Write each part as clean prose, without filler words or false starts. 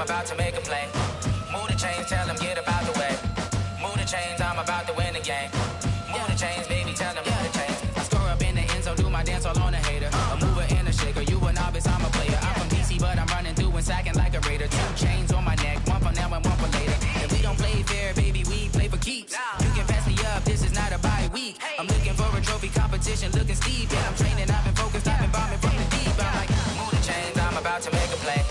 about to make a play. Move the chains, tell them get about the way. Move the chains, I'm about to win the game. Move the chains, baby, tell them move the chains. I score up in the end zone, do my dance all on a hater. A mover and a shaker, you a novice, I'm a player. I'm from DC, but I'm running through and sacking like a raider. 2 chains on my neck, one for now and one for later. If we don't play fair, baby, we play for keeps. You can pass me up, this is not a bye week. I'm looking for a trophy competition, looking steep. Yeah, I'm training, I've been focused, I've been bombing from the deep. I'm like, move the chains, I'm about to make a play.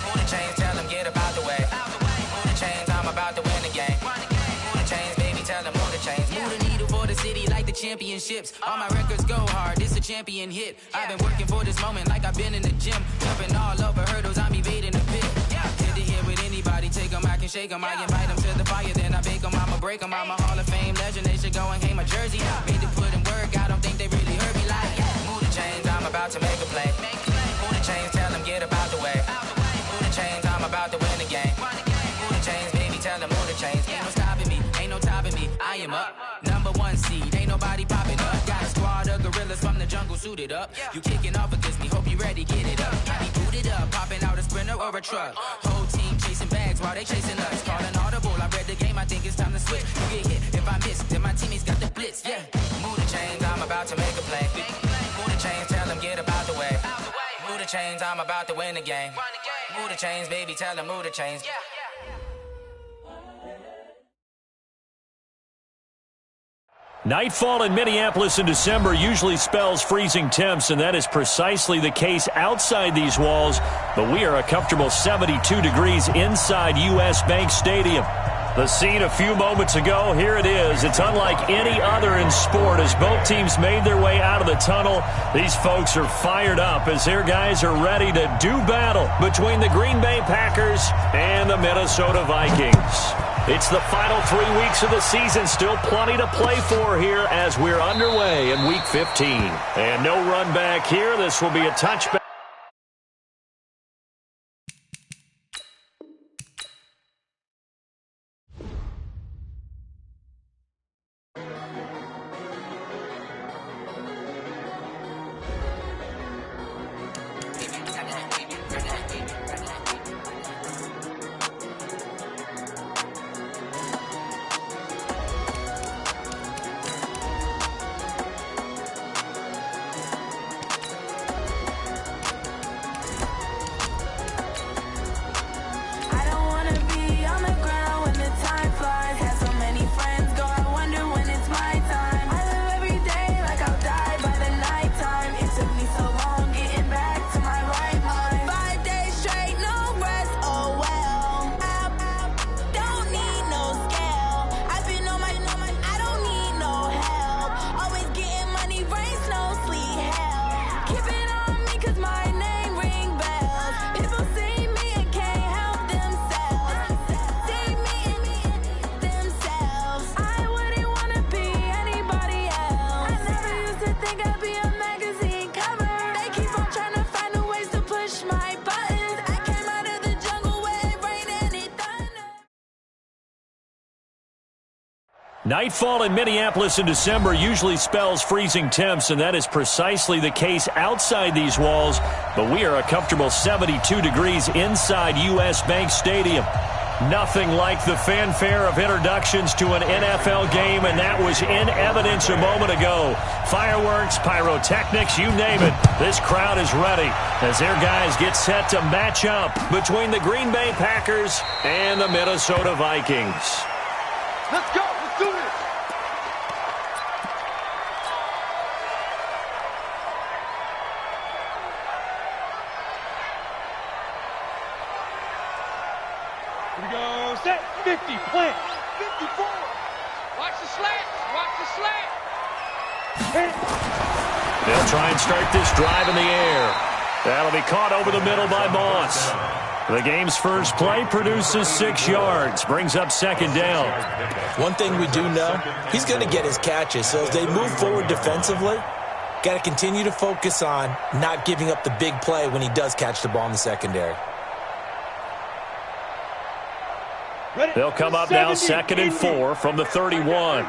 Move the chains, tell them get about the way. Move the chains, I'm about to win the game. Move the chains, baby, tell them move the chains. Move the needle for the city like the championships. All my records go hard, this a champion hit. I've been working for this moment like I've been in the gym. Jumping all over hurdles, I'm evading the pit. Hit to hit with anybody, take them, I can shake them. I invite them to the fire, then I bake them, I'ma break them. I'm a Hall of Fame legend, they should go and hang my jersey. Made to put in work, I don't think they really heard me like, move the chains, I'm about to make a play. Move the chains, tell them get about the way. Move the chains, I'm about to win the game. Move the chains, baby, tell them move the chains. Ain't no stopping me, ain't no topping me, I am up. Number 1 seed, ain't nobody popping up. Got a squad of gorillas from the jungle suited up. You kicking off against me, hope you ready, get it up. I be booted up, popping out a sprinter or a truck. Whole team chasing bags while they chasing us. Calling audible, I read the game, I think it's time to switch. You get hit, if I miss, then my teammates got the blitz, yeah. Move the chains, I'm about to make a play. Move the chains, tell them get about the way. Move the chains, I'm about to win the game. Move the chains, baby, tell them move the chains. Nightfall in Minneapolis in December usually spells freezing temps, and that is precisely the case outside these walls. But we are a comfortable 72 degrees inside U.S. Bank Stadium. The scene a few moments ago, here it is. It's unlike any other in sport as both teams made their way out of the tunnel. These folks are fired up as their guys are ready to do battle between the Green Bay Packers and the Minnesota Vikings. It's the final 3 weeks of the season, still plenty to play for here as we're underway in Week 15. And no run back here. This will be a touchback. Nightfall in Minneapolis in December usually spells freezing temps, and that is precisely the case outside these walls. But we are a comfortable 72 degrees inside U.S. Bank Stadium. Nothing like the fanfare of introductions to an NFL game, and that was in evidence a moment ago. Fireworks, pyrotechnics, you name it. This crowd is ready as their guys get set to match up between the Green Bay Packers and the Minnesota Vikings. Let's go. Let's do this. Here we go. Set. 50. Plant. 54. Watch the slant. Watch the slant. They'll try and start this drive in the air. That'll be caught over the middle by Moss. The game's first play produces 6 yards, brings up second down. One thing we do know, he's going to get his catches. So as they move forward defensively, got to continue to focus on not giving up the big play when he does catch the ball in the secondary. They'll come up now 2nd and 4 from the 31.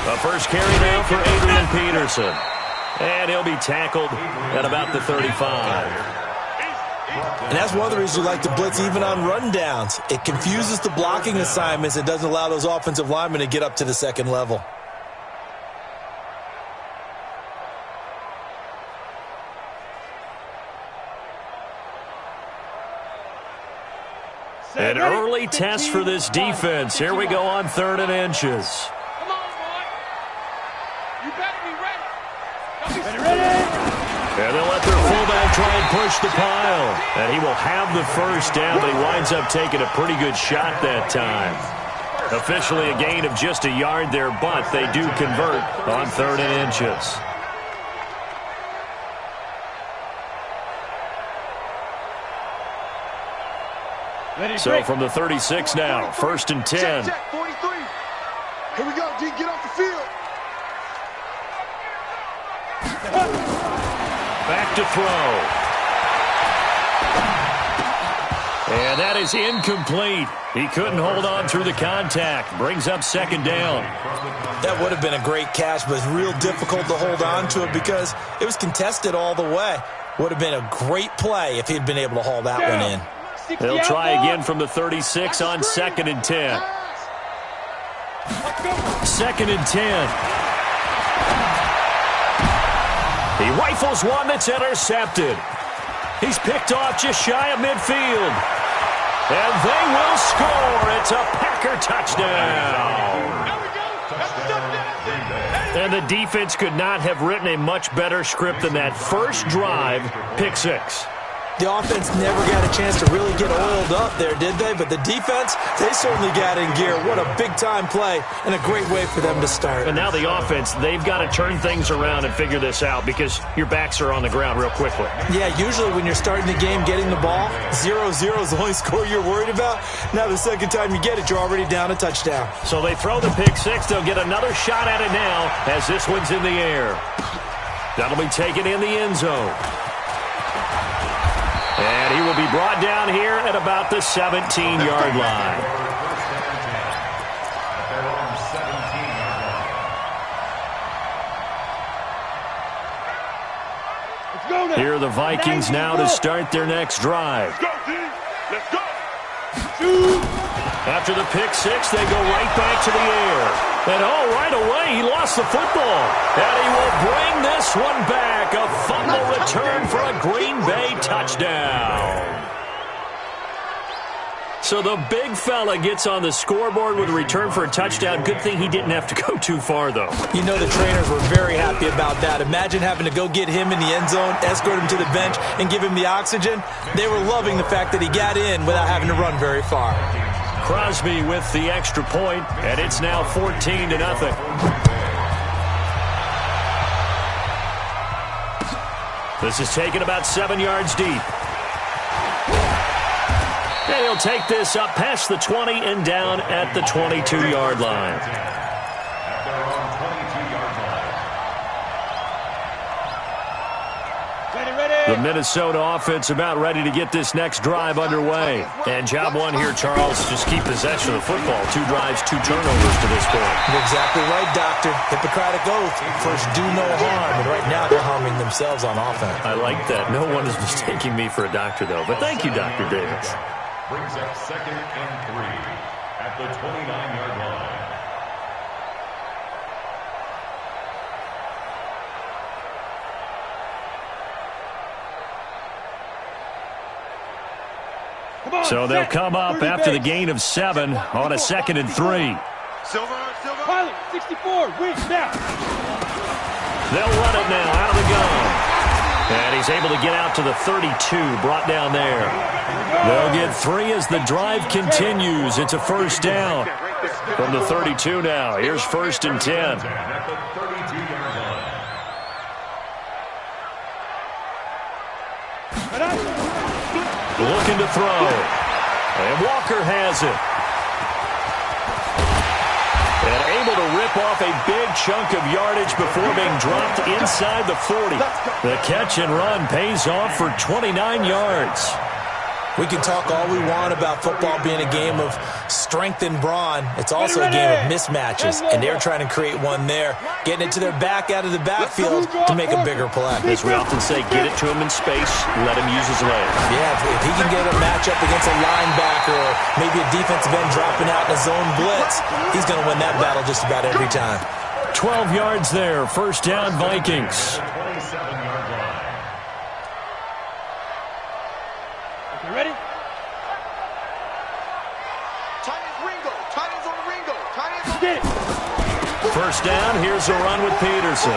The first carry now for Adrian Peterson. And he'll be tackled at about the 35. And that's one of the reasons you like to blitz even on rundowns. It confuses the blocking assignments. It doesn't allow those offensive linemen to get up to the second level. An early test for this defense. Here we go on 3rd and inches. Come on, boy. You better be ready. And they'll let their fullback try and push the pile. And he will have the first down, but he winds up taking a pretty good shot that time. Officially a gain of just a yard there, but they do convert on 3rd and inches. So from the 36 now, 1st and 10. Check, 43. Here we go, D. Get off the field. Back to throw. And that is incomplete. He couldn't hold on through the contact. Brings up 2nd down. That would have been a great catch, but it's real difficult to hold on to it because it was contested all the way. Would have been a great play if he'd been able to haul that one in. They'll try again from the 36 on 2nd and 10. 2nd and 10. He rifles one that's intercepted. He's picked off just shy of midfield. And they will score. It's a Packer touchdown. And the defense could not have written a much better script than that first drive, pick 6. The offense never got a chance to really get oiled up there, did they? But the defense, they certainly got in gear. What a big-time play and a great way for them to start. And now the offense, they've got to turn things around and figure this out because your backs are on the ground real quickly. Yeah, usually when you're starting the game, getting the ball, 0-0 is the only score you're worried about. Now the second time you get it, you're already down a touchdown. So they throw the pick 6. They'll get another shot at it now as this one's in the air. That'll be taken in the end zone. And he will be brought down here at about the 17-yard line. Here are the Vikings now to start their next drive. Let's go. After the pick 6, they go right back to the air. And right away, he lost the football. And he will bring this one back. A fumble return for a Green Bay touchdown. So the big fella gets on the scoreboard with a return for a touchdown. Good thing he didn't have to go too far, though. You know the trainers were very happy about that. Imagine having to go get him in the end zone, escort him to the bench, and give him the oxygen. They were loving the fact that he got in without having to run very far. Crosby with the extra point, and it's now 14-0. This is taken about 7 yards deep. And he'll take this up past the 20 and down at the 22-yard line. The Minnesota offense about ready to get this next drive underway. And job one here, Charles, just keep possession of the football. 2 drives, 2 turnovers to this point. You're exactly right, Doctor. Hippocratic oath. First, do no harm. And right now, they're harming themselves on offense. I like that. No one is mistaking me for a doctor, though. But thank you, Dr. Davis. Brings up 2nd and 3 at the 29-yard line. So they'll come up after the gain of 7 on a 2nd and 3. Silver. Pilot, 64, wing, now. They'll run it now out of the gun. And he's able to get out to the 32, brought down there. They'll get 3 as the drive continues. It's a first down from the 32 now. Here's 1st and 10. Looking to throw. And Walker has it. And able to rip off a big chunk of yardage before being dropped inside the 40. The catch and run pays off for 29 yards. We can talk all we want about football being a game of strength and brawn. It's also a game of mismatches, and they're trying to create one there, getting it to their back out of the backfield to make a bigger play. As we often say, get it to him in space, let him use his legs. Yeah, if he can get a matchup against a linebacker or maybe a defensive end dropping out in a zone blitz, he's going to win that battle just about every time. 12 yards there, first down Vikings. You ready? First down, here's a run with Peterson.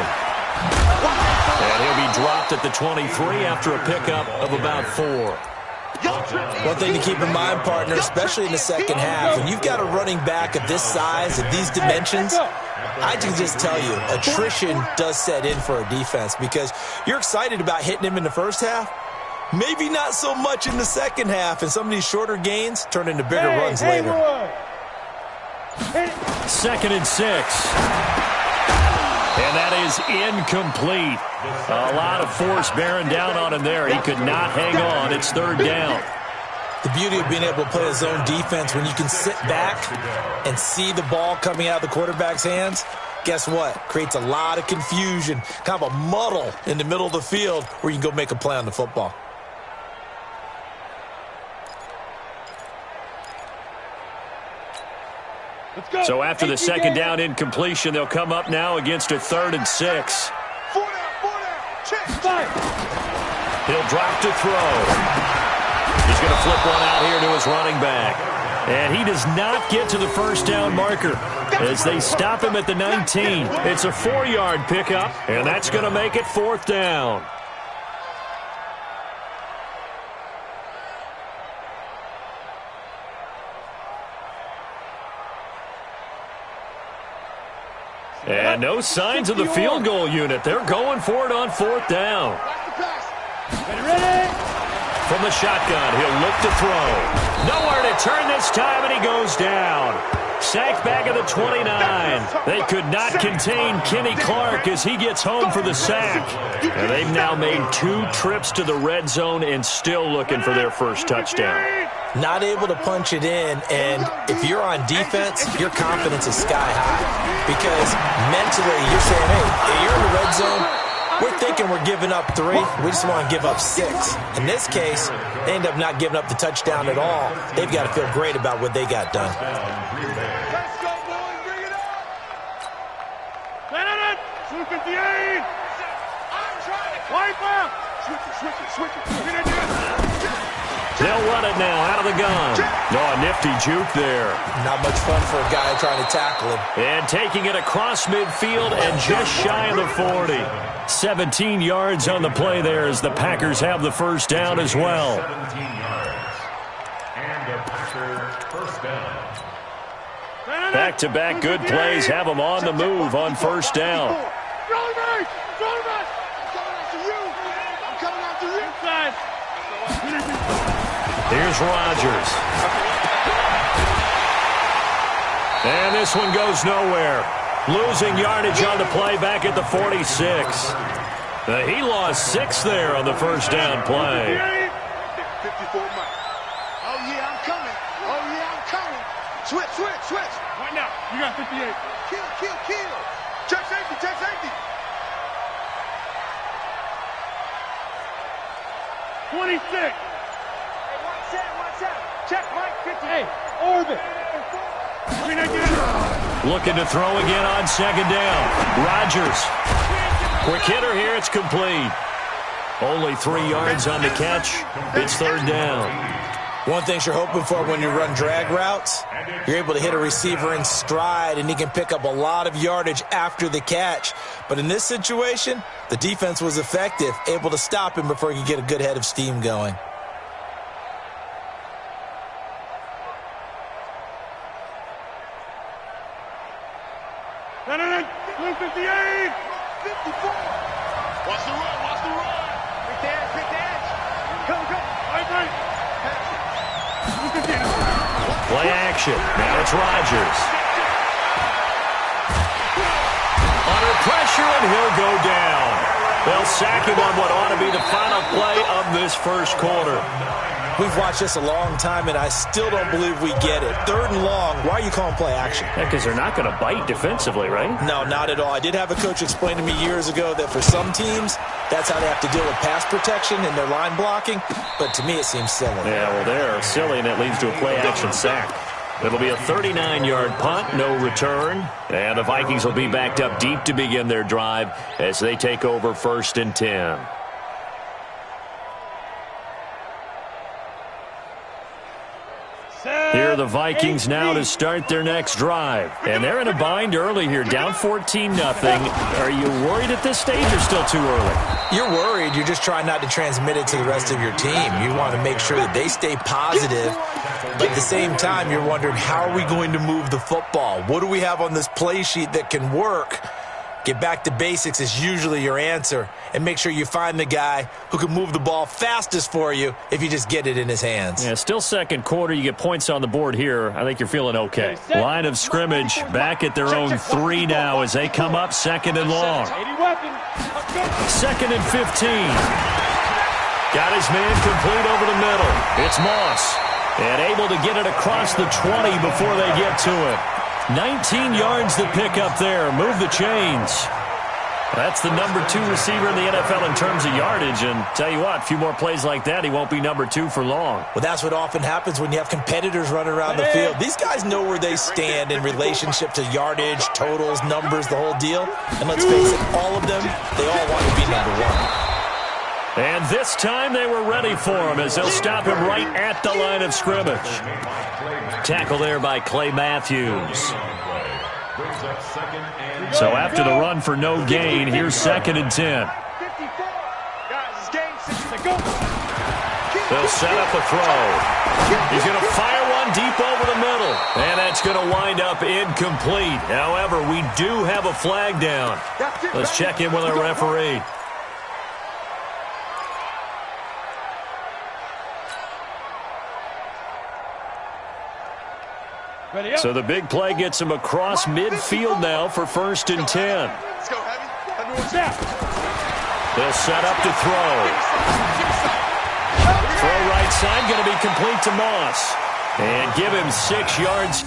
And he'll be dropped at the 23 after a pickup of about 4. One thing to keep in mind, partner, especially in the second half, when you've got a running back of this size, of these dimensions, I can just tell you, attrition does set in for a defense because you're excited about hitting him in the first half. Maybe not so much in the second half, and some of these shorter gains turn into bigger runs later. 2nd and 6. And that is incomplete. A lot of force bearing down on him there. He could not hang on. It's 3rd down. The beauty of being able to play a zone defense when you can sit back and see the ball coming out of the quarterback's hands, guess what? Creates a lot of confusion, kind of a muddle in the middle of the field where you can go make a play on the football. So after the second down incompletion, they'll come up now against a 3rd and 6. He'll drop to throw. He's going to flip one out here to his running back. And he does not get to the first down marker as they stop him at the 19. It's a 4-yard pickup, and that's going to make it 4th down. And no signs of the field goal unit. They're going for it on 4th down. Ready? From the shotgun, he'll look to throw. Nowhere to turn this time, and he goes down. Sacked back at the 29. They could not contain Kenny Clark as he gets home for the sack. And they've now made 2 trips to the red zone and still looking for their first touchdown. Not able to punch it in, and if you're on defense, your confidence is sky high. Because mentally, you're saying, hey, you're in the red zone, we're thinking we're giving up 3. We just want to give up 6. In this case, they end up not giving up the touchdown at all. They've got to feel great about what they got done. Let's go, boys. Bring it up. 258. Wipe out. Switch it. They'll run it now out of the gun. A nifty juke there. Not much fun for a guy trying to tackle him. And taking it across midfield and just shy of the 40. 17 yards on the play there as the Packers have the first down as well. 17 yards. And the Packers first down. Back-to-back good plays have them on the move on first down. Here's Rodgers. And this one goes nowhere. Losing yardage on the play back at the 46. He lost 6 there on the first down play. 54 miles. Oh, yeah, I'm coming. Switch. Right now. You got 58. Kill. Check safety. 26. Watch out. Check, Mike. 58. Orbit. Looking to throw again on second down. Rodgers. Quick hitter here. It's complete. Only 3 yards on the catch. It's 3rd down. One thing you're hoping for when you run drag routes, you're able to hit a receiver in stride, and he can pick up a lot of yardage after the catch. But in this situation, the defense was effective, able to stop him before he could get a good head of steam going. No. 58. 54. Watch the run. Pick the edge. Go. Right. Play action. Now it's Rodgers. Under pressure, and he'll go down. They'll sack him on what ought to be the final play of this first quarter. We've watched this a long time, and I still don't believe we get it. 3rd and long, why are you calling play action? Yeah, because they're not going to bite defensively, right? No, not at all. I did have a coach explain to me years ago that for some teams, that's how they have to deal with pass protection and their line blocking. But to me, it seems silly. Yeah, well, they're silly, and it leads to a play action sack. It'll be a 39-yard punt, no return. And the Vikings will be backed up deep to begin their drive as they take over 1st and 10. Here are the Vikings now to start their next drive. And they're in a bind early here, down 14-0. Are you worried at this stage or still too early? You're worried. You're just trying not to transmit it to the rest of your team. You want to make sure that they stay positive. But at the same time, you're wondering, how are we going to move the football? What do we have on this play sheet that can work? Get back to basics is usually your answer. And make sure you find the guy who can move the ball fastest for you if you just get it in his hands. Yeah, still second quarter. You get points on the board here. I think you're feeling okay. Line of scrimmage back at their own 3 now as they come up 2nd and long. 2nd and 15. Got his man complete over the middle. It's Moss. And able to get it across the 20 before they get to it. 19 yards to pick up there. Move the chains. That's the number 2 receiver in the NFL in terms of yardage. And tell you what, a few more plays like that, he won't be number 2 for long. Well, that's what often happens when you have competitors running around the field. These guys know where they stand in relationship to yardage, totals, numbers, the whole deal. And let's face it, all of them, they all want to be number 1. And this time they were ready for him as they'll stop him right at the line of scrimmage. Tackle there by Clay Matthews. So after the run for no gain, here's 2nd and 10. They'll set up a throw. He's going to fire one deep over the middle. And that's going to wind up incomplete. However, we do have a flag down. Let's check in with our referee. So the big play gets him across midfield now for 1st and 10. Let's go, Heavy. Everyone's down. They'll set up to throw. Throw right side, going to be complete to Moss. And give him 6 yards.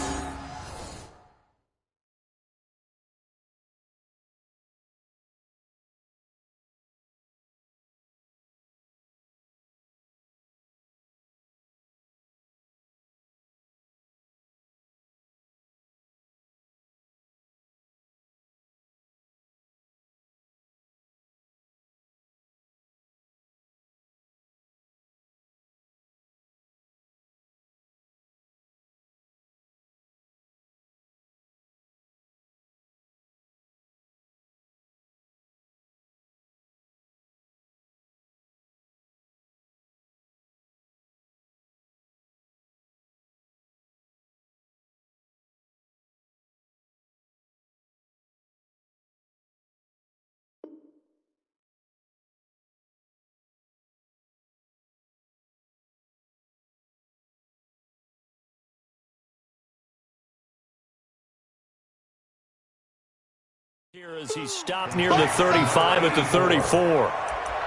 Here as he stopped near the 35 at the 34.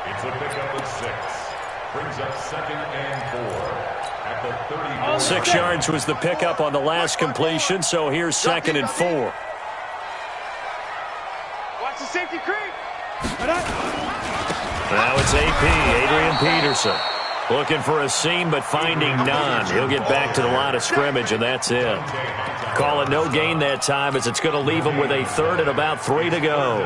It's a pickup of 6. Brings up 2nd and 4 at the 34. 6 yards was the pickup on the last completion, so here's 2nd and 4. Watch the safety creep. Now it's AP, Adrian Peterson. Looking for a seam, but finding none. He'll get back to the line of scrimmage, and that's it. Call it no gain that time as it's going to leave him with a 3rd and about 3 to go.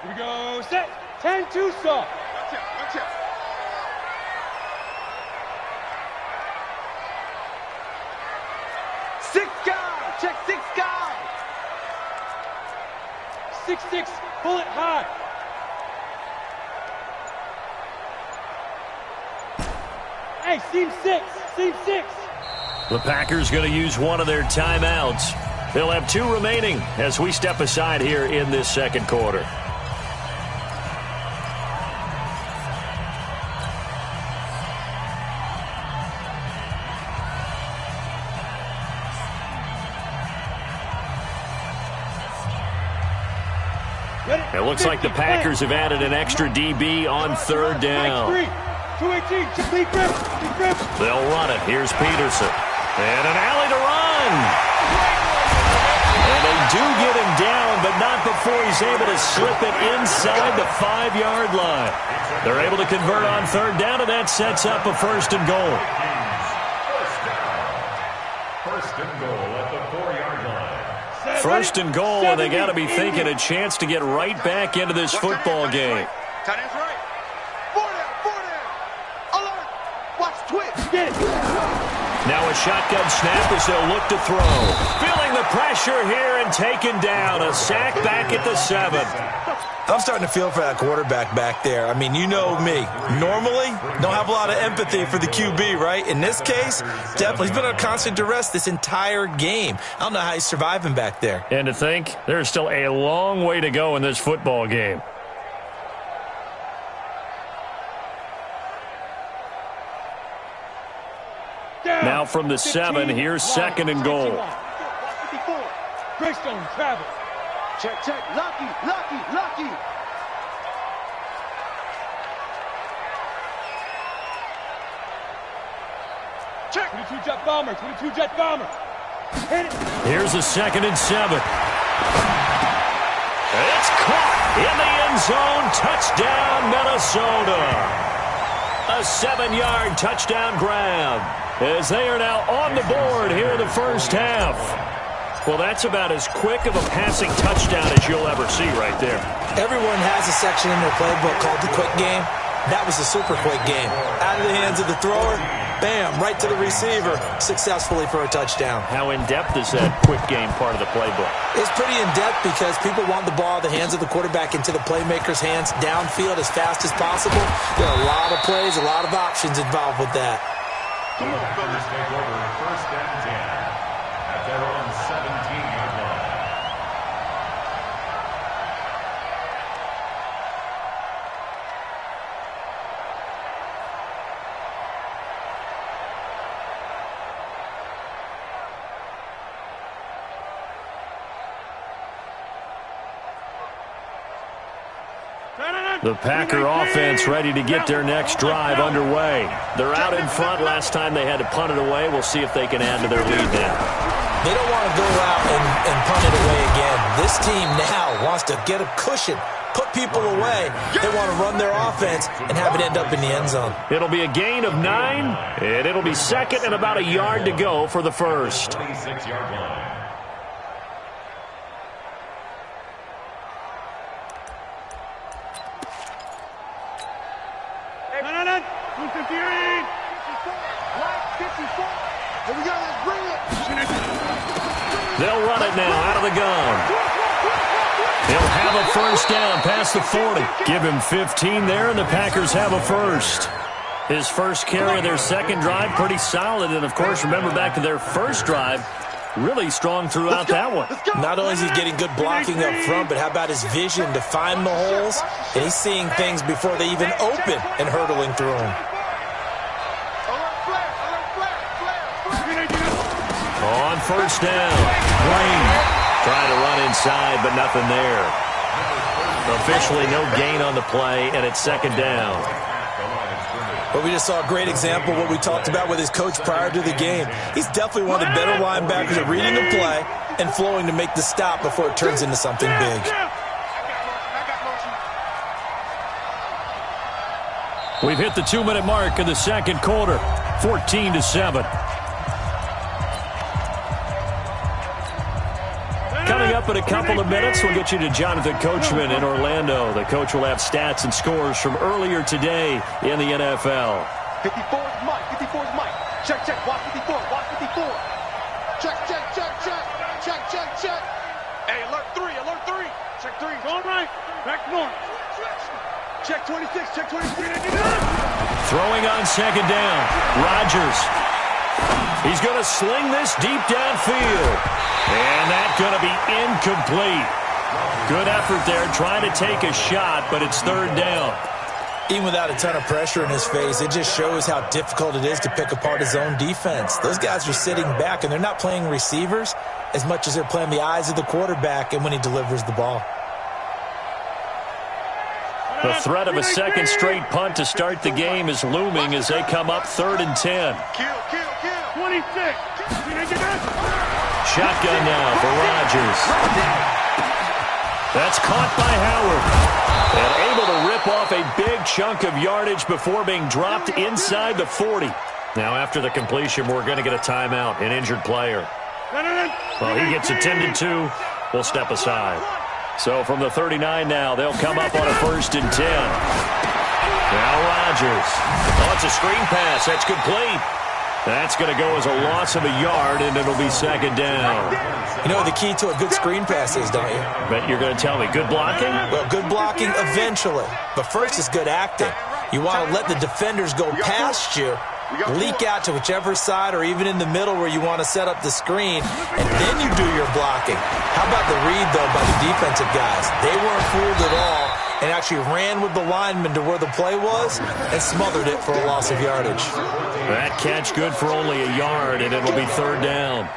Here we go. Set. 10-2 stop. Watch out. Six guy. Check 6 guy. 6-6. Pull it high. Hey, seam 6. Seam 6. The Packers going to use one of their timeouts. They'll have 2 remaining as we step aside here in this second quarter. It looks like the Packers have added an extra DB on third down. 218, complete grip. They'll run it. Here's Peterson. And an alley to run. And they do get him down, but not before he's able to slip it inside the 5-yard line. They're able to convert on third down, and that sets up a 1st and goal. First and goal at the 4-yard line. 1st and goal, and they got to be thinking a chance to get right back into this football game. Tight end's right. 4 down. Alert. Watch twitch. Get it. Now a shotgun snap as they'll look to throw. Feeling the pressure here and taken down. A sack back at the 7. I'm starting to feel for that quarterback back there. I mean, you know me. Normally, don't have a lot of empathy for the QB, right? In this case, definitely. He's been under constant duress this entire game. I don't know how he's surviving back there. And to think, there's still a long way to go in this football game. Now from the 7, here's 2nd and goal. Greystone travel. Check. Lucky. Check. 22 jet bomber. Hit it. Here's a 2nd and 7. It's caught in the end zone. Touchdown, Minnesota. A 7-yard touchdown grab, as they are now on the board here in the first half. Well, that's about as quick of a passing touchdown as you'll ever see right there. Everyone has a section in their playbook called the quick game. That was a super quick game. Out of the hands of the thrower, bam, right to the receiver, successfully for a touchdown. How in-depth is that quick game part of the playbook? It's pretty in-depth because people want the ball in the hands of the quarterback into the playmaker's hands downfield as fast as possible. There are a lot of plays, a lot of options involved with that. Come on, fellas, take over 1st and 10 at their own 17-yard line. The Packer offense ready to get their next drive underway. They're out in front. Last time they had to punt it away. We'll see if they can add to their lead now. They don't want to go out and punt it away again. This team now wants to get a cushion, put people away. They want to run their offense and have it end up in the end zone. It'll be a gain of 9, and it'll be 2nd and about a yard to go for the 1st. 26-yard line. They'll run it now out of the gun. He'll have a 1st down past the 40. Give him 15 there, and the Packers have a 1st. His first carry of their 2nd drive, pretty solid. And, of course, remember back to their 1st drive, really strong throughout that one. Not only is he getting good blocking up front, but how about his vision to find the holes? And he's seeing things before they even open and hurdling through them. On 1st down, Green trying to run inside, but nothing there. Officially no gain on the play, and it's 2nd down. But we just saw a great example of what we talked about with his coach prior to the game. He's definitely one of the better linebackers at reading the play and flowing to make the stop before it turns into something big. We've hit the 2-minute mark of the 2nd quarter, 14-7. Coming up in a couple of minutes, we'll get you to Jonathan Coachman in Orlando. The coach will have stats and scores from earlier today in the NFL. 54's Mike. Check. Watch 54. Check. Hey, alert 3. Check 3. Going right. Back north. Check 26. Throwing on 2nd down. Rodgers. He's going to sling this deep downfield. And that's going to be incomplete. Good effort there, trying to take a shot, but it's 3rd down. Even without a ton of pressure in his face, it just shows how difficult it is to pick apart his own defense. Those guys are sitting back, and they're not playing receivers as much as they're playing the eyes of the quarterback and when he delivers the ball. The threat of a second straight punt to start the game is looming as they come up 3rd and 10. 26. Shotgun now for Rodgers. That's caught by Howard. And able to rip off a big chunk of yardage before being dropped inside the 40. Now after the completion, we're going to get a timeout, an injured player. Well, he gets attended to. We'll step aside. So from the 39 now, they'll come up on a 1st and 10. Now Rodgers. Oh, it's a screen pass. That's complete. That's going to go as a loss of a yard, and it'll be 2nd down. You know what the key to a good screen pass is, don't you? But you're going to tell me, good blocking? Well, good blocking eventually. But first is good acting. You want to let the defenders go past you, leak out to whichever side or even in the middle where you want to set up the screen, and then you do your blocking. How about the read, though, by the defensive guys? They weren't fooled at all and actually ran with the lineman to where the play was and smothered it for a loss of yardage. That catch good for only a yard, and it'll be 3rd down.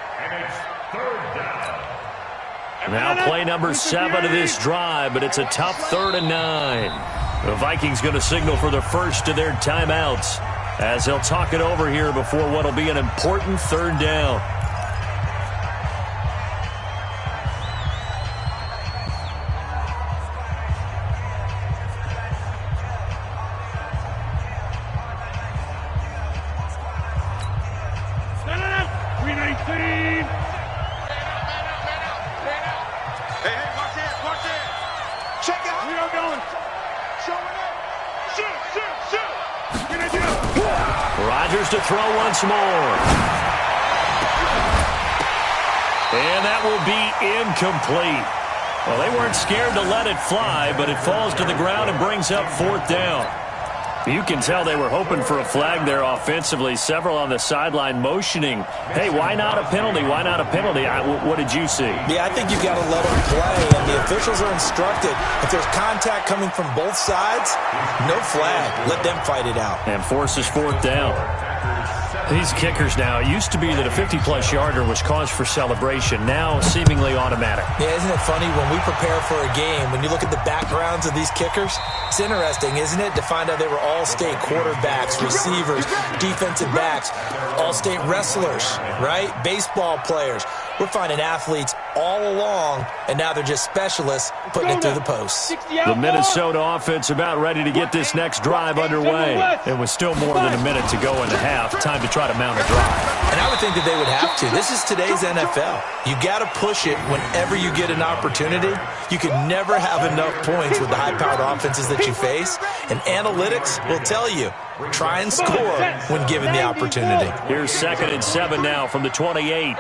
Now play number 7 of this drive, but it's a tough 3rd and 9. The Vikings going to signal for the first of their timeouts as they'll talk it over here before what will be an important 3rd down. Rodgers to throw once more. And that will be incomplete. Well, they weren't scared to let it fly, but it falls to the ground and brings up 4th down. You can tell they were hoping for a flag there offensively. Several on the sideline motioning, hey, why not a penalty? Why not a penalty? What did you see? Yeah, I think you've got to let them play, and the officials are instructed. If there's contact coming from both sides, no flag. Let them fight it out. And forces 4th down. These kickers now, it used to be that a 50-plus yarder was cause for celebration. Now seemingly automatic. Yeah, isn't it funny when we prepare for a game, when you look at the backgrounds of these kickers, it's interesting, isn't it, to find out they were all-state quarterbacks, receivers, defensive backs, all-state wrestlers, right? Baseball players. We're finding athletes all along, and now they're just specialists putting it through the posts. The Minnesota offense about ready to get this next drive underway. And with still more than a minute to go in the half, time to try to mount a drive. And I would think that they would have to. This is today's NFL. You got to push it whenever you get an opportunity. You can never have enough points with the high-powered offenses that you face. And analytics will tell you, try and score when given the opportunity. Here's 2nd and 7 now from the 28.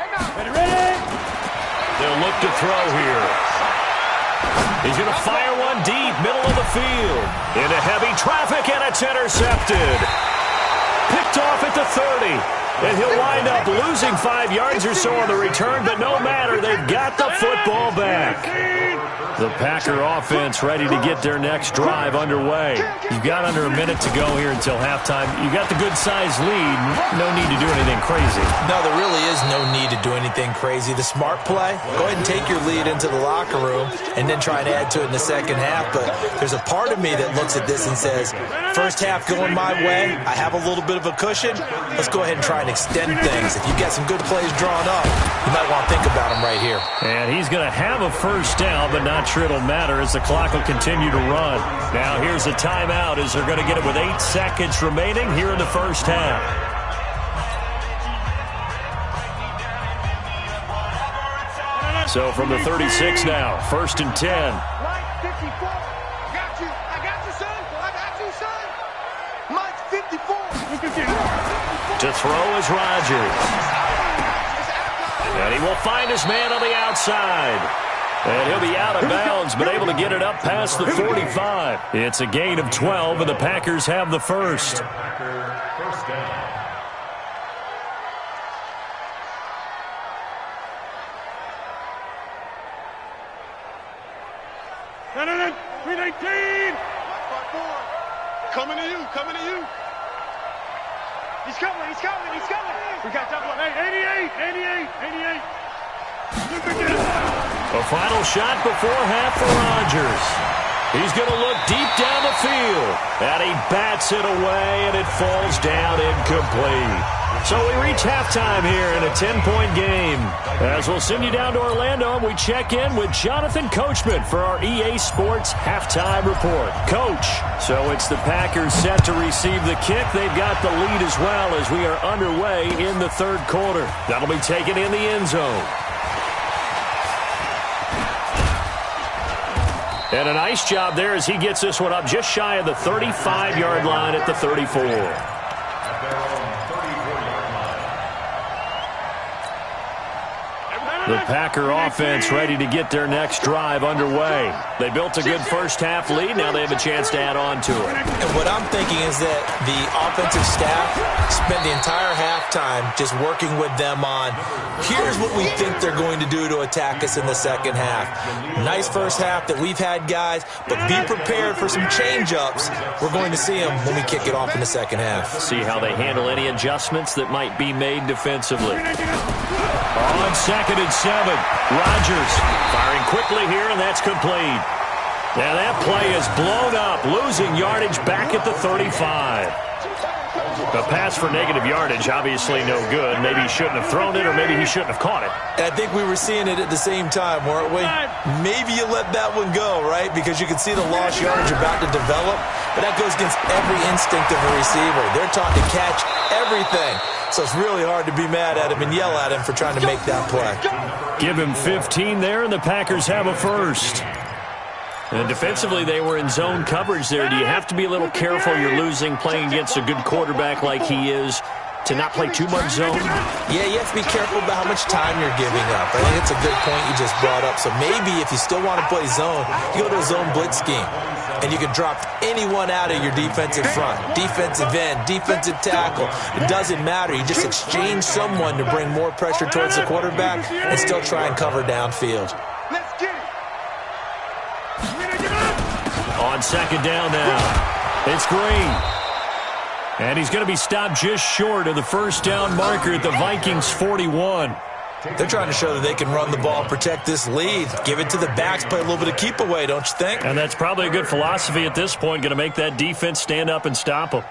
They'll look to throw here. He's going to fire one deep, middle of the field. Into heavy traffic, and it's intercepted. Picked off at the 30. And he'll wind up losing 5 yards or so on the return, but no matter, they've got the football back. The Packer offense ready to get their next drive underway. You've got under a minute to go here until halftime. You've got the good-sized lead. No need to do anything crazy. No, there really is no need to do anything crazy. The smart play, go ahead and take your lead into the locker room and then try and add to it in the second half. But there's a part of me that looks at this and says, first half going my way, I have a little bit of a cushion. Let's go ahead and try and extend things. If you've got some good plays drawn up, you might want to think about them right here. And he's going to have a first down, but not sure it'll matter as the clock will continue to run. Now here's a timeout as they're going to get it with 8 seconds remaining here in the first half. So from the 36 now, 1st and 10. To throw is Rodgers. And he will find his man on the outside. And he'll be out of bounds, but able to get it up past the 45. It's a gain of 12, and the Packers have the first. First down. Coming to you, coming to you. He's coming, he's coming, he's coming. We got double. Hey, 88. A final shot before half for Rodgers. He's going to look deep down the field. And he bats it away, and it falls down incomplete. So we reach halftime here in a 10-point game. As we'll send you down to Orlando, and we check in with Jonathan Coachman for our EA Sports Halftime Report. Coach, so it's the Packers set to receive the kick. They've got the lead as well as we are underway in the third quarter. That'll be taken in the end zone. And a nice job there as he gets this one up just shy of the 35-yard line at the 34. The Packer offense ready to get their next drive underway. They built a good first-half lead. Now they have a chance to add on to it. And what I'm thinking is that the offensive staff spent the entire halftime just working with them on, here's what we think they're going to do to attack us in the second half. Nice first half that we've had, guys, but be prepared for some change-ups. We're going to see them when we kick it off in the second half. See how they handle any adjustments that might be made defensively. On 2nd and 7, Rodgers firing quickly here, and that's complete. Now that play is blown up, losing yardage back at the 35. The pass for negative yardage, obviously no good. Maybe he shouldn't have thrown it, or maybe he shouldn't have caught it. And I think we were seeing it at the same time, weren't we? Maybe you let that one go, right? Because you can see the lost yardage about to develop, but that goes against every instinct of a receiver. They're taught to catch everything. So it's really hard to be mad at him and yell at him for trying to make that play. Give him 15 there, and the Packers have a first. And defensively, they were in zone coverage there. Do you have to be a little careful? You're losing, playing against a good quarterback like he is, to not play too much zone? Yeah, you have to be careful about how much time you're giving up. I think it's a good point you just brought up. So maybe if you still want to play zone, you go to a zone blitz scheme. And you can drop anyone out of your defensive front. Defensive end, defensive tackle. It doesn't matter. You just exchange someone to bring more pressure towards the quarterback and still try and cover downfield. Let's get it. On 2nd down now, it's Green. And he's going to be stopped just short of the first down marker at the Vikings 41. They're trying to show that they can run the ball, protect this lead. Give it to the backs, play a little bit of keep away, don't you think? And that's probably a good philosophy at this point, going to make that defense stand up and stop them.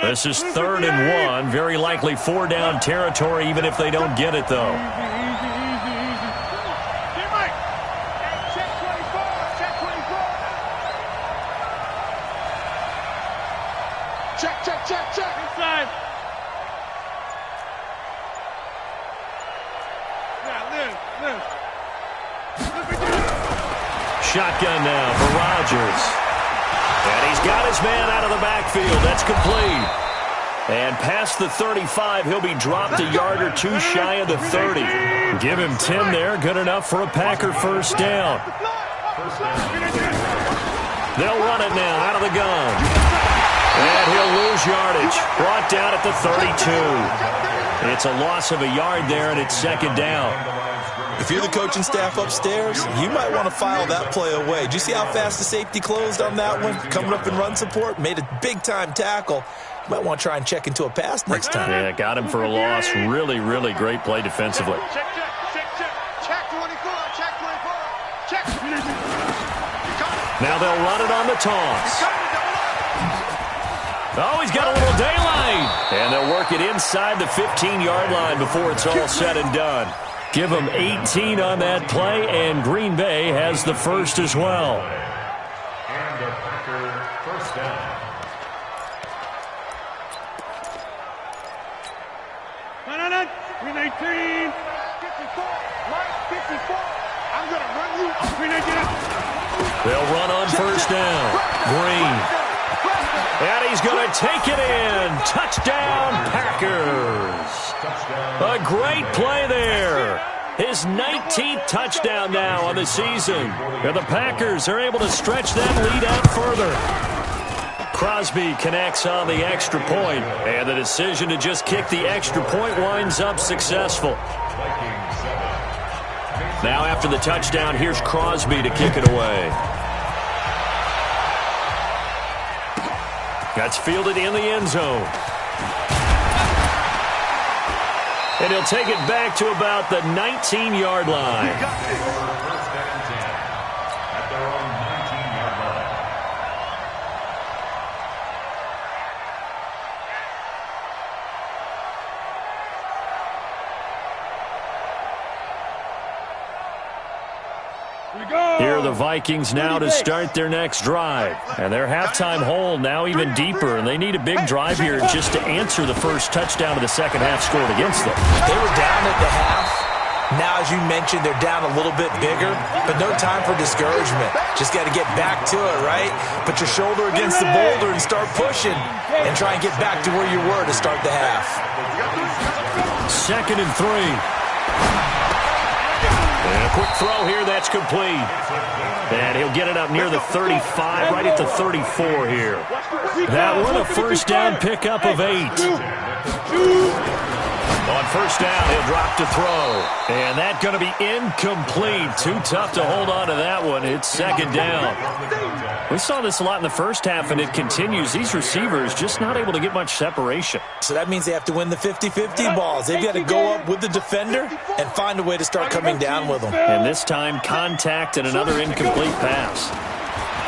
This is 3rd and 1. Very likely 4-down territory, even if they don't get it, though. Check. Inside. Yeah, live. Shotgun now for Rodgers. And he's got his man out of the backfield. That's complete. And past the 35, he'll be dropped a yard or two shy of the 30. Give him 10 there. Good enough for a Packer first down. They'll run it now out of the gun. And he'll lose yardage. Brought down at the 32. It's a loss of a yard there, and it's 2nd down. If you're the coaching staff upstairs, you might want to file that play away. Did you see how fast the safety closed on that one? Coming up in run support, made a big-time tackle. You might want to try and check into a pass next time. Yeah, got him for a loss. Really, really great play defensively. Check 24. Check. Now they'll run it on the toss. Oh, he's got a little daylight. And they'll work it inside the 15-yard line before it's all said and done. Give them 18 on that play, and Green Bay has the first as well. And a Packer first down. No. Green 18. 54. Right, 54. I'm going to run you. Green 18. They'll run on first down. Green. And he's going to take it in. Touchdown, Packers. A great play there. His 19th touchdown now on the season. And the Packers are able to stretch that lead out further. Crosby connects on the extra point, and the decision to just kick the extra point winds up successful. Now after the touchdown, here's Crosby to kick it away. That's fielded in the end zone. And he'll take it back to about the 19-yard line. First and 10 at their own 19-yard line. Here are the Vikings now to start their next drive. And their halftime hole now even deeper, and they need a big drive here just to answer the first touchdown of the second half scored against them. They were down at the half. Now, as you mentioned, they're down a little bit bigger, but no time for discouragement. Just got to get back to it, right? Put your shoulder against the boulder and start pushing and try and get back to where you were to start the half. 2nd and 3. And a quick throw here, that's complete. And he'll get it up near the 35, right at the 34 here. That one a first down pickup of 8. On first down, he'll drop to throw. And that's going to be incomplete. Too tough to hold on to that one. It's 2nd down. We saw this a lot in the first half, and it continues. These receivers just not able to get much separation. So that means they have to win the 50-50 balls. They've got to go up with the defender and find a way to start coming down with them. And this time, contact and another incomplete pass.